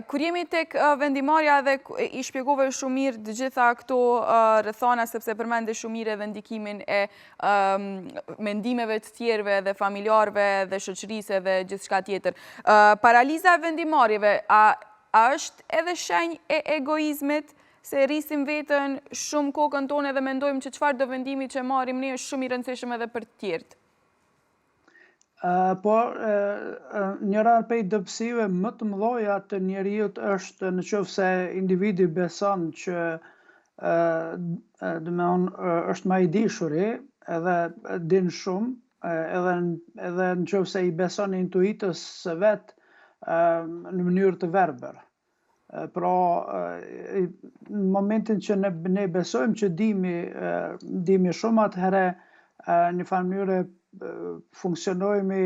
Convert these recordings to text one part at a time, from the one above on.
Kur jemi tek vendimarrja dhe I shpjegove shumë mirë të gjitha këto rrethana sepse përmende shumë mirë edhe ndikimin e mendimeve të tjerëve dhe familjarëve dhe shoqërisë dhe gjithçka tjetër. Paraliza e vendimarrjeve, a është edhe shenjë e egoizmit se rrisim veten shumë kokën tonë dhe mendojmë që çfarë do vendimi që marrim ne është shumë I rëndësishëm edhe për të tjerët? Por njëra prej dobësive më të mëdha të njeriut është nëse individi beson që është më I dishuri edhe din shumë edhe nëse I beson intuitës së vet në mënyrë të verbër. Pra, në momentin që ne besojmë që dimi shumë, atëherë në farë mënyrë funksionojmë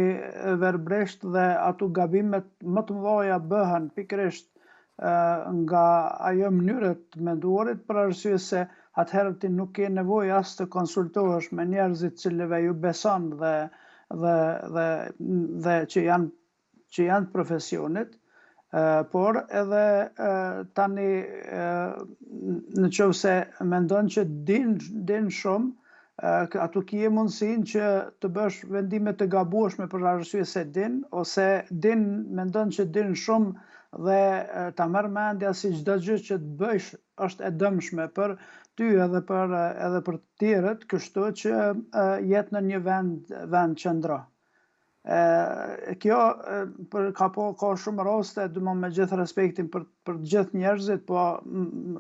verbresht dhe ato gabimet më të mëdha bëhen pikërisht nga ajo mënyrë të menduarit, për arsye se atëherë ti nuk ke nevojë as të konsultohesh me njerëzit cilëve ju beson dhe që janë profesionit, por edhe tani nëse mendon që din shumë, ato kje mundësinë që të bësh vendime të gabueshme për arsye se din, ose mendon që din shumë dhe ta merr mendja si çdo gjë që të bësh është e dëmshme për ty edhe për të tjerët, kështu që jetë në një vend qëndro. Kjo ka shumë raste, me gjithë respektin për gjithë njerëzit, po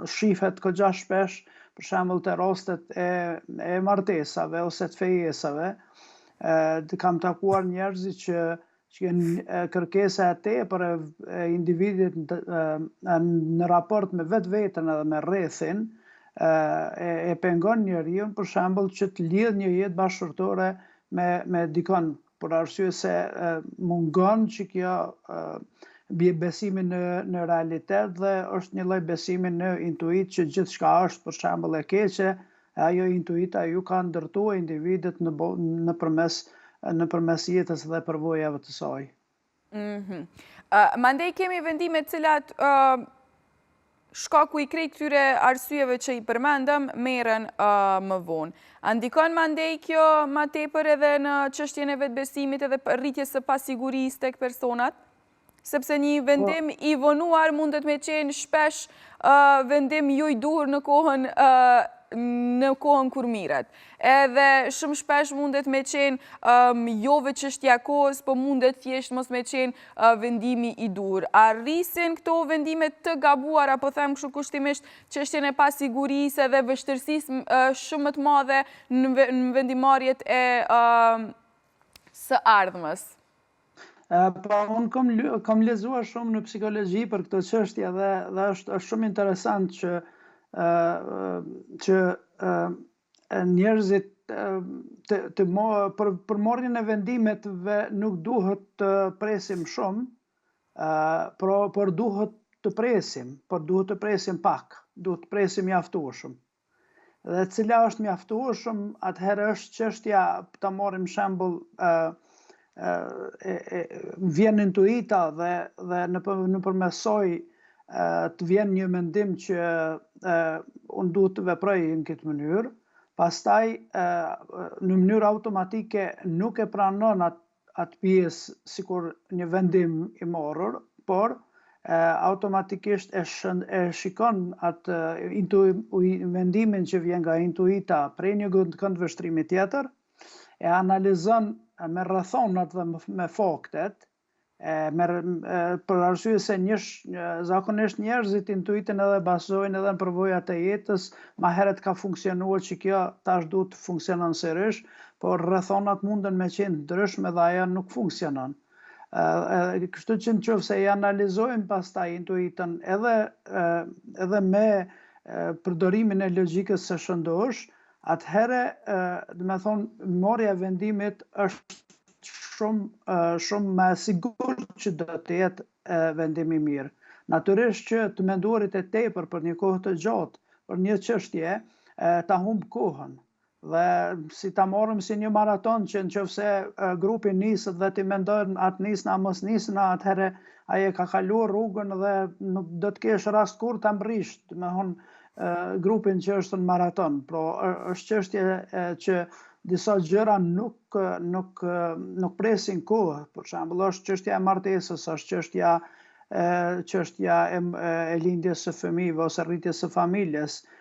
shihet goxha shpesh, për shembull të rastet e martesave ose të fejesave. Kam takuar njerëzit që kanë kërkesa e tepër e individit në raport me vetveten edhe me rrethin, e pengon njeriu për shembull që të lidh një jetë bashkëtorë me dikon, për arsye se mungon që kjo bie besimi në realitet dhe është një lloj besimi në intuit që gjithçka është për shembull e keqe, ajo intuita ju ka ndërtuar individet nëpërmes jetës dhe përvojave të saj. Mandej kemi vendime të cilat shkaku I krejt këtyre arsyeve që I përmendëm merren më vonë. A ndikon mandej kjo më tepër edhe në çështjen e vetbesimit edhe rritjes së pasigurisë tek personat? Sepse një vendim I vonuar mundet me qenë shpesh vendim jo I duhur në kohën kur miret. Edhe shumë shpesh mundet me qenë jo vetë çështja kohës, po mundet thjesht mos me qenë vendimi I duhur. A rrisin këto vendime të gabuara, po them kështu kushtimisht, çështjen e pasigurisë dhe vështirësisë shumë më të madhe në vendimarrjet e së ardhmës? Po, unë kam lexuar shumë në psikologji për këtë çështje dhe është shumë interesant që njerëzit për marrjen e vendimeve nuk duhet të presim shumë, por duhet të presim pak, duhet të presim mjaftueshëm. Dhe cila është mjaftueshëm, atëherë është çështja, ta marrim shembull, vjen intuita dhe nëpërmes saj të vjen një mendim që unë duhet të veproj në këtë mënyrë, pastaj në mënyrë automatike nuk e pranon atë pjesë sikur një vendim I marrur, por automatikisht e shikon atë mendimin që vjen nga intuita prej një këndvështrimi tjetër, e analizon me rrethonat dhe me faktet, për arsye se zakonisht njerëzit intuitin edhe bazojnë edhe në përvojat e jetës, ma herët ka funksionuar që kjo tash duhet të funksionon sërish, por rrethonat munden me qenë ndryshme dhe ajo nuk funksionon. Kështu që nëse I analizojmë pastaj intuitën edhe me përdorimin e logjikës së shëndosh, atëherë, marrja e vendimit është shumë më sigurt që do të jetë vendim I mirë. Natyrisht që të menduarit e tepër për një kohë të gjatë, për një çështje, ta humb kohën Dhe si ta morëm si një maraton që nëse grupi niset dhe ti mendojnë atë nisna mos nisna, atëherë ai e ka kaluar rrugën dhe nuk do të kesh rast kur ta mbrish, grupin që është në maraton. Pro është çështje që disa gjëra nuk presin kohë. Për shembull, është çështja e martesës, është çështja e lindjes së fëmijëve ose rritjes së familjes.